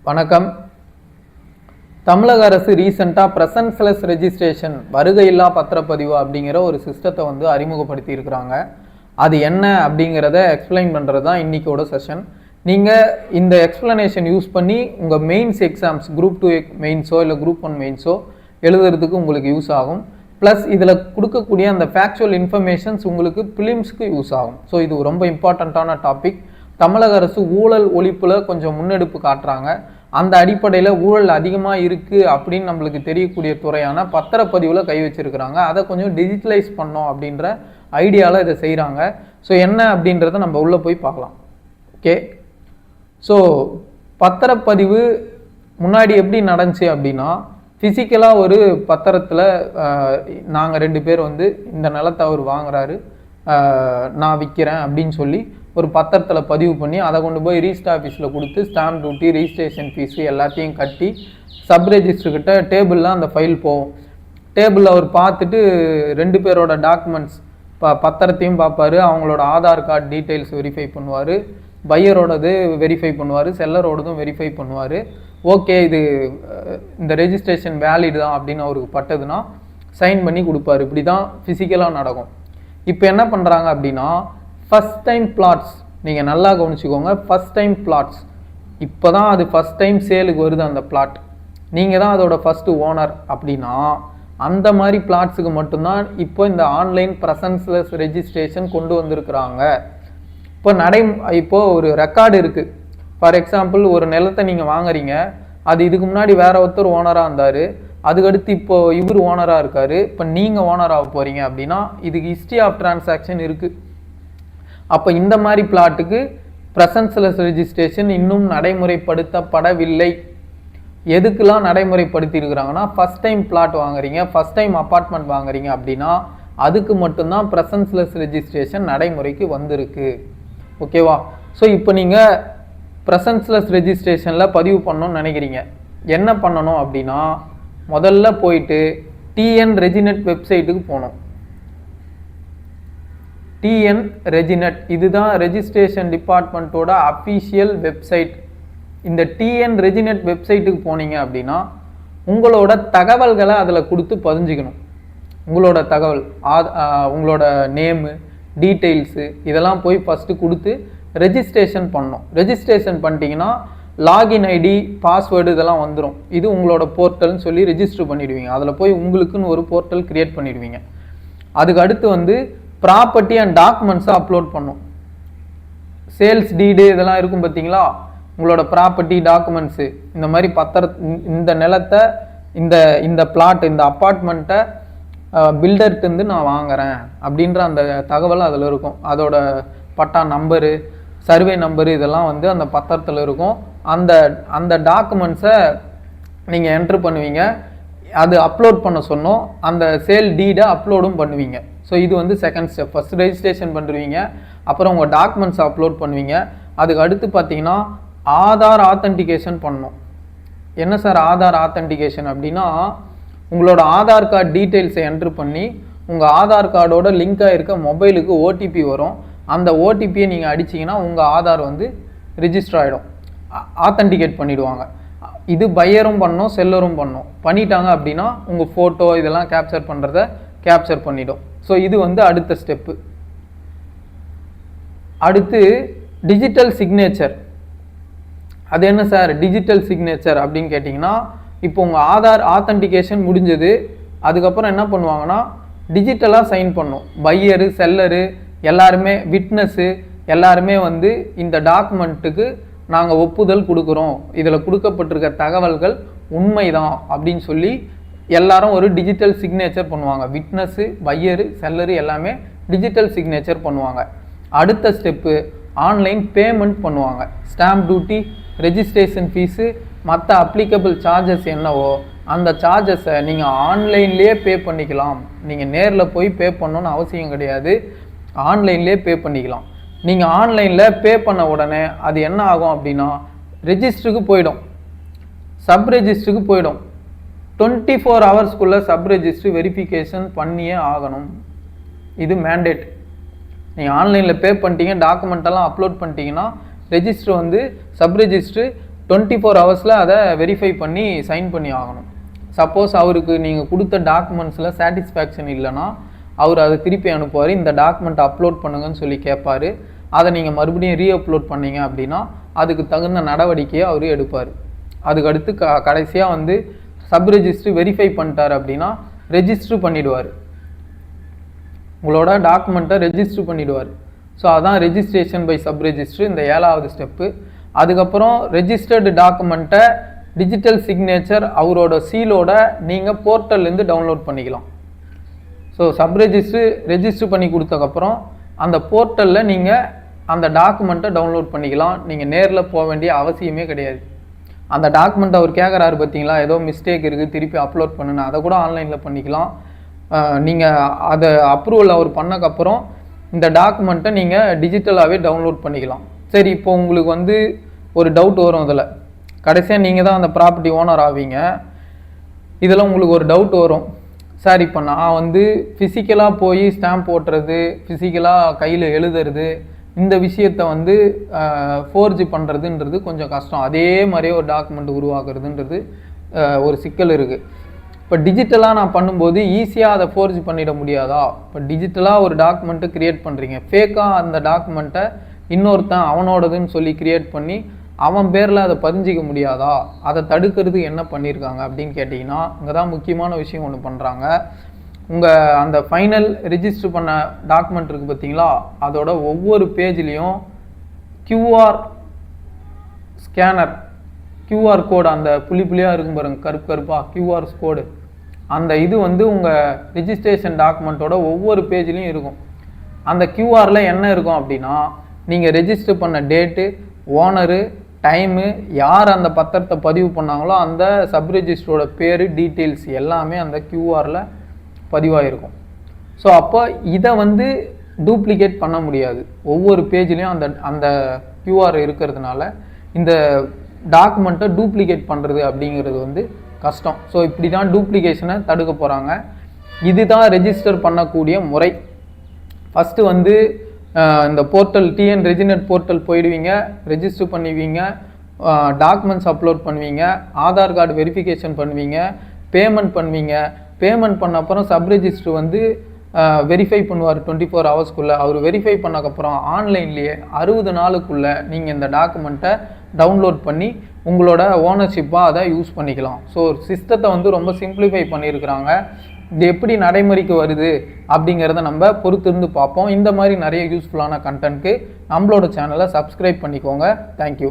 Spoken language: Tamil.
வணக்கம். தமிழக அரசு ரீசெண்டாக ப்ரெசன்ஸ்லெஸ் ரெஜிஸ்ட்ரேஷன் வருகையில்லா பத்திரப்பதிவு அப்படிங்கிற ஒரு சிஸ்டத்தை அறிமுகப்படுத்தி இருக்கிறாங்க. அது என்ன அப்படிங்கிறத எக்ஸ்பிளைன் பண்ணுறது தான் இன்றைக்கோட செஷன். நீங்கள் இந்த எக்ஸ்பிளனேஷன் யூஸ் பண்ணி உங்கள் மெயின்ஸ் எக்ஸாம்ஸ் குரூப் 2 மெயின்ஸோ இல்லை குரூப் 1 மெயின்ஸோ எழுதுறதுக்கு உங்களுக்கு யூஸ் ஆகும். ப்ளஸ் இதில் கொடுக்கக்கூடிய அந்த ஃபேக்சுவல் இன்ஃபர்மேஷன்ஸ் உங்களுக்கு ப்ரிலிம்ஸ்க்கு யூஸ் ஆகும். ஸோ இது ரொம்ப இம்பார்ட்டண்ட்டான டாபிக். தமிழக அரசு ஊழல் ஒழிப்பில் கொஞ்சம் முன்னெடுப்பு காட்டுறாங்க. அந்த அடிப்படையில் ஊழல் அதிகமாக இருக்குது அப்படின்னு நம்மளுக்கு தெரியக்கூடிய துறையான பத்திரப்பதிவில் கை வச்சிருக்கிறாங்க. அதை கொஞ்சம் டிஜிட்டலைஸ் பண்ணோம் அப்படின்ற ஐடியாவில் இதை செய்கிறாங்க. ஸோ என்ன அப்படின்றத நம்ம உள்ளே போய் பார்க்கலாம். ஓகே, ஸோ பத்திரப்பதிவு முன்னாடி எப்படி நடந்துச்சு அப்படின்னா, ஃபிசிக்கலாக ஒரு பத்திரத்தில் நாங்கள் 2 பேர் இந்த நிலத்தை அவர் வாங்குறாரு, நான் விற்கிறேன் அப்படின்னு சொல்லி ஒரு பத்திரத்தில் பதிவு பண்ணி அதை கொண்டு போய் ரிஜிஸ்டர் ஆஃபீஸில் கொடுத்து ஸ்டாம்ப் டியூட்டி, ரிஜிஸ்ட்ரேஷன் ஃபீஸு எல்லாத்தையும் கட்டி சப் ரெஜிஸ்டர்கிட்ட டேபிளில் அந்த ஃபைல் போகும். டேபிளில் அவர் பார்த்துட்டு 2 பேரோட டாக்குமெண்ட்ஸ் பத்திரத்தையும் பார்ப்பார், அவங்களோட ஆதார் கார்டு டீட்டெயில்ஸ் வெரிஃபை பண்ணுவார், பையரோடது வெரிஃபை பண்ணுவார், செல்லரோடதும் வெரிஃபை பண்ணுவார். ஓகே, இது இந்த ரெஜிஸ்ட்ரேஷன் வேலிட் தான் அப்படின்னு அவருக்கு பட்டதுன்னா சைன் பண்ணி கொடுப்பாரு. இப்படி தான் ஃபிசிக்கலாக நடக்கும். இப்போ என்ன பண்ணுறாங்க அப்படின்னா, ஃபஸ்ட் டைம் பிளாட்ஸ், நீங்கள் நல்லா கவனிச்சுக்கோங்க, ஃபஸ்ட் டைம் பிளாட்ஸ் இப்போ தான் அது ஃபஸ்ட் டைம் சேலுக்கு வருது. அந்த பிளாட் நீங்கள் தான் அதோட ஃபஸ்ட்டு ஓனர் அப்படின்னா அந்த மாதிரி பிளாட்ஸுக்கு மட்டும்தான் இப்போ இந்த ஆன்லைன் ப்ரெசன்ஸ்லெஸ் ரெஜிஸ்ட்ரேஷன் கொண்டு வந்திருக்கிறாங்க. இப்போ ஒரு ரெக்கார்டு இருக்குது. ஃபார் எக்ஸாம்பிள், ஒரு நிலத்தை நீங்கள் வாங்குறீங்க, அது இதுக்கு முன்னாடி வேற ஒருத்தர் ஓனராக இருந்தார், அதுக்கடுத்து இப்போ இவர் ஓனராக இருக்கார், இப்போ நீங்கள் ஓனராக போகிறீங்க அப்படின்னா இதுக்கு ஹிஸ்ட்ரி ஆஃப் டிரான்சாக்ஷன் இருக்குது. அப்போ இந்த மாதிரி பிளாட்டுக்கு ப்ரெசன்ஸ்லெஸ் ரெஜிஸ்ட்ரேஷன் இன்னும் நடைமுறைப்படுத்தப்படவில்லை. எதுக்கெல்லாம் நடைமுறைப்படுத்தி இருக்கிறாங்கன்னா, ஃபஸ்ட் டைம் பிளாட் வாங்குறீங்க, ஃபஸ்ட் டைம் அப்பார்ட்மெண்ட் வாங்குறீங்க அப்படின்னா அதுக்கு மட்டும்தான் ப்ரெசன்ஸ்லெஸ் ரெஜிஸ்ட்ரேஷன் நடைமுறைக்கு வந்திருக்கு. ஓகேவா? ஸோ இப்போ நீங்கள் ப்ரெசன்ஸ்லெஸ் ரெஜிஸ்ட்ரேஷனில் பதிவு பண்ணணும்னு நினைக்கிறீங்க. என்ன பண்ணணும் அப்படின்னா, முதல்ல போயிட்டு டிஎன் ரெஜினெட் வெப்சைட்டுக்கு போகணும். டிஎன் ரெஜினெட் இதுதான் ரெஜிஸ்ட்ரேஷன் டிபார்ட்மெண்ட்டோட அஃபீஷியல் வெப்சைட். இந்த டிஎன் ரெஜினெட் வெப்சைட்டுக்கு போனீங்க அப்படின்னா உங்களோட தகவல்களை அதில் கொடுத்து பதிஞ்சிக்கணும். உங்களோட தகவல், உங்களோட நேமு, டீட்டெயில்ஸு இதெல்லாம் போய் ஃபஸ்ட்டு கொடுத்து ரெஜிஸ்ட்ரேஷன் பண்ணணும். ரெஜிஸ்ட்ரேஷன் பண்ணிட்டீங்கன்னா லாகின் ஐடி, பாஸ்வேர்டு இதெல்லாம் வந்துடும். இது உங்களோட போர்ட்டல்னு சொல்லி ரெஜிஸ்டர் பண்ணிடுவீங்க. அதில் போய் உங்களுக்குன்னு ஒரு போர்ட்டல் க்ரியேட் பண்ணிடுவீங்க. அதுக்கு அடுத்து ப்ராப்பர்ட்டி அண்ட் டாக்குமெண்ட்ஸை அப்லோட் பண்ணும். சேல்ஸ் டீடு இதெல்லாம் இருக்கும் பார்த்தீங்களா, உங்களோட ப்ராப்பர்ட்டி டாக்குமெண்ட்ஸு, இந்த மாதிரி இந்த நிலத்தை, இந்த பிளாட், இந்த அப்பார்ட்மெண்ட்டை பில்டர்கிட்டருந்து நான் வாங்குறேன் அப்படின்ற அந்த தகவல் அதில் இருக்கும். அதோட பட்டா நம்பரு, சர்வே நம்பரு இதெல்லாம் அந்த பத்திரத்தில் இருக்கும். அந்த டாக்குமெண்ட்ஸை நீங்கள் என்ட்ரு பண்ணுவீங்க. அது அப்லோட் பண்ண சொன்னோம். அந்த சேல் டீடை அப்லோடும் பண்ணுவீங்க. ஸோ இது செகண்ட் ஸ்டெப். ஃபஸ்ட் ரெஜிஸ்ட்ரேஷன் பண்ணுவீங்க, அப்புறம் உங்கள் டாக்குமெண்ட்ஸ் அப்லோட் பண்ணுவீங்க. அதுக்கு அடுத்து பார்த்தீங்கன்னா ஆதார் ஆத்தென்டிகேஷன் பண்ணணும். என்ன சார் ஆதார் ஆத்தென்டிகேஷன் அப்படின்னா, உங்களோட ஆதார் கார்டு டீட்டெயில்ஸை என்ட்ரு பண்ணி உங்கள் ஆதார் கார்டோட லிங்காக இருக்க மொபைலுக்கு ஓடிபி வரும். அந்த ஓடிபியை நீங்கள் அடிச்சிங்கன்னா உங்கள் ஆதார் ரிஜிஸ்டர் ஆகிடும், ஆத்தென்டிகேட் பண்ணிவிடுவாங்க. இது பையரும் பண்ணணும், செல்லரும் பண்ணணும். பண்ணிட்டாங்க அப்படின்னா உங்கள் ஃபோட்டோ இதெல்லாம் கேப்சர் பண்ணுறத கேப்சர் பண்ணிடும். ஸோ இது அடுத்த ஸ்டெப்பு. அடுத்து டிஜிட்டல் சிக்னேச்சர். அது என்ன சார் டிஜிட்டல் சிக்னேச்சர் அப்படின்னு கேட்டிங்கன்னா, இப்போ உங்கள் ஆதார் ஆத்தென்டிகேஷன் முடிஞ்சது, அதுக்கப்புறம் என்ன பண்ணுவாங்கன்னா டிஜிட்டலாக சைன் பண்ணும். பையரு, செல்லரு எல்லாருமே, விட்னஸ்ஸு எல்லாருமே இந்த டாக்குமெண்ட்டுக்கு நாங்கள் ஒப்புதல் கொடுக்குறோம், இதில் கொடுக்கப்பட்டிருக்க தகவல்கள் உண்மைதான் அப்படின்னு சொல்லி எல்லாரும் ஒரு டிஜிட்டல் சிக்னேச்சர் பண்ணுவாங்க. விட்னஸ்ஸு, பையரு, செல்லரு எல்லாமே டிஜிட்டல் சிக்னேச்சர் பண்ணுவாங்க. அடுத்த ஸ்டெப்பு ஆன்லைன் பேமெண்ட் பண்ணுவாங்க. ஸ்டாம்ப் டியூட்டி, ரெஜிஸ்ட்ரேஷன் ஃபீஸு, மற்ற அப்ளிகபிள் சார்ஜஸ் என்னவோ அந்த சார்ஜஸை நீங்கள் ஆன்லைன்லேயே பே பண்ணிக்கலாம். நீங்கள் நேரில் போய் பே பண்ணணுன்னு அவசியம் கிடையாது, ஆன்லைன்லேயே பே பண்ணிக்கலாம். நீங்கள் ஆன்லைனில் பே பண்ண உடனே அது என்ன ஆகும் அப்படின்னா ரெஜிஸ்டருக்கு போயிடும், சப் ரெஜிஸ்டருக்கு போயிடும். 24 ஹவர்ஸ்க்குள்ளே சப் ரெஜிஸ்ட்ரு வெரிஃபிகேஷன் பண்ணியே ஆகணும். இது மேண்டேட். நீங்கள் ஆன்லைனில் பே பண்ணிட்டீங்க, டாக்குமெண்ட்டெல்லாம் அப்லோட் பண்ணிட்டீங்கன்னா ரெஜிஸ்டர் சப் ரெஜிஸ்ட்ரு 24 ஹவர்ஸில் அதை வெரிஃபை பண்ணி சைன் பண்ணி ஆகணும். சப்போஸ் அவருக்கு நீங்கள் கொடுத்த டாக்குமெண்ட்ஸில் சாட்டிஸ்ஃபேக்ஷன் இல்லைன்னா அவர் அதை திருப்பி அனுப்புவார். இந்த டாக்குமெண்ட் அப்லோட் பண்ணுங்கன்னு சொல்லி கேட்பார். அதை நீங்கள் மறுபடியும் ரீஅப்லோட் பண்ணீங்க அப்படின்னா அதுக்கு தகுந்த நடவடிக்கையை அவர் எடுப்பார். அதுக்கடுத்து கடைசியாக வந்து சப் ரெஜிஸ்ட்ரி வெரிஃபை பண்ணிட்டார் அப்படின்னா ரெஜிஸ்டர் பண்ணிவிடுவார். உங்களோட டாக்குமெண்ட்டை ரெஜிஸ்டர் பண்ணிவிடுவார். ஸோ அதான் ரெஜிஸ்ட்ரேஷன் பை சப் ரெஜிஸ்ட்ரு, இந்த 7வது ஸ்டெப்பு. அதுக்கப்புறம் ரெஜிஸ்டர்டு டாக்குமெண்ட்டை டிஜிட்டல் சிக்னேச்சர் அவரோட சீலோட நீங்கள் போர்ட்டல்லேருந்து டவுன்லோட் பண்ணிக்கலாம். ஸோ சப் ரெஜிஸ்டர் பண்ணி கொடுத்தக்கப்புறம் அந்த போர்ட்டலில் நீங்கள் அந்த டாக்குமெண்ட்டை டவுன்லோட் பண்ணிக்கலாம். நீங்கள் நேரில் போக வேண்டிய அவசியமே கிடையாது. அந்த டாக்குமெண்ட் அவர் கேட்குறாரு பார்த்தீங்களா, ஏதோ மிஸ்டேக் இருக்குது திருப்பி அப்லோட் பண்ணுன்னு, அதை கூட ஆன்லைனில் பண்ணிக்கலாம். நீங்கள் அதை அப்ரூவல் அவர் பண்ணக்கப்புறம் இந்த டாக்குமெண்ட்டை நீங்கள் டிஜிட்டலாகவே டவுன்லோட் பண்ணிக்கலாம். சரி, இப்போ உங்களுக்கு வந்து ஒரு டவுட் வரும். இதில் கடைசியாக நீங்கள் தான் அந்த ப்ராப்பர்ட்டி ஓனர் ஆவீங்க. இதில் உங்களுக்கு ஒரு டவுட் வரும், சார் இப்போ நான் வந்து ஃபிசிக்கலாக போய் ஸ்டாம்ப் ஓட்டுறது, ஃபிசிக்கலாக கையில் எழுதுறது, இந்த விஷயத்தை வந்து ஃபோர்ஜி பண்ணுறதுன்றது கொஞ்சம் கஷ்டம். அதே மாதிரியே ஒரு டாக்குமெண்ட் உருவாக்குறதுன்றது ஒரு சிக்கல் இருக்குது. இப்போ டிஜிட்டலாக நான் பண்ணும்போது ஈஸியாக அதை ஃபோர்ஜி பண்ணிட முடியாதா? இப்போ டிஜிட்டலாக ஒரு டாக்குமெண்ட்டை க்ரியேட் பண்ணுறீங்க, ஃபேக்காக அந்த டாக்குமெண்ட்டை இன்னொருத்தன் அவனோடதுன்னு சொல்லி க்ரியேட் பண்ணி அவன் பேரில் அதை பதிஞ்சிக்க முடியாதா? அதை தடுக்கிறதுக்கு என்ன பண்ணியிருக்காங்க அப்படின்னு கேட்டிங்கன்னா, இங்கே தான் முக்கியமான விஷயம் ஒன்று பண்ணுறாங்க. உங்கள் அந்த ஃபைனல் ரெஜிஸ்டர் பண்ண டாக்குமெண்ட் இருக்குது பார்த்தீங்களா, அதோட ஒவ்வொரு பேஜ்லேயும் கியூஆர் ஸ்கேனர், கியூஆர் கோடு, அந்த புள்ளியாக இருக்கும் பாருங்கள், கருப்பாக கியூஆர் கோடு, அந்த இது வந்து உங்கள் ரெஜிஸ்ட்ரேஷன் டாக்குமெண்ட்டோட ஒவ்வொரு பேஜ்லேயும் இருக்கும். அந்த கியூஆரில் என்ன இருக்கும் அப்படின்னா, நீங்கள் ரெஜிஸ்டர் பண்ண டேட்டு, ஓனரு, டைமு, யார் அந்த பத்திரத்தை பதிவு பண்ணாங்களோ அந்த சப் ரெஜிஸ்டரோட பேர், டீட்டெயில்ஸ் எல்லாமே அந்த கியூஆரில் பதிவாயிருக்கும். ஸோ அப்போ இதை வந்து டூப்ளிகேட் பண்ண முடியாது. ஒவ்வொரு பேஜ்லேயும் அந்த கியூஆர் இருக்கிறதுனால இந்த டாக்குமெண்ட்டை டூப்ளிகேட் பண்ணுறது அப்படிங்கிறது வந்து கஷ்டம். ஸோ இப்படி தான் டூப்ளிகேஷனை தடுக்க போகிறாங்க. இதுதான் ரெஜிஸ்டர் பண்ணக்கூடிய முறை. ஃபஸ்ட்டு வந்து இந்த போர்ட்டல் டிஎன் ரெஜினெட் போர்ட்டல் போயிடுவீங்க, ரெஜிஸ்டர் பண்ணுவீங்க, டாக்குமெண்ட்ஸ் அப்லோட் பண்ணுவீங்க, ஆதார் கார்டு வெரிஃபிகேஷன் பண்ணுவீங்க, பேமெண்ட் பண்ணுவீங்க. பேமெண்ட் பண்ண அப்புறம் சப் ரெஜிஸ்டர் வந்து வெரிஃபை பண்ணுவார் 24 ஹவர்ஸ்க்குள்ளே. அவர் வெரிஃபை பண்ணக்கப்புறம் ஆன்லைன்லேயே 60 நாளுக்குள்ளே நீங்கள் இந்த டாக்குமெண்ட்டை டவுன்லோட் பண்ணி உங்களோட ஓனர்ஷிப்பாக அதை யூஸ் பண்ணிக்கலாம். ஸோ சிஸ்டத்தை வந்து ரொம்ப சிம்பிளிஃபை பண்ணியிருக்கிறாங்க. இது எப்படி நடைமுறைக்கு வருது அப்படிங்கிறத நம்ம பொறுத்திருந்து பார்ப்போம். இந்த மாதிரி நிறைய யூஸ்ஃபுல்லான கண்டென்ட்க்கு நம்மளோட சேனலை சப்ஸ்கிரைப் பண்ணிக்கோங்க. தேங்க்யூ.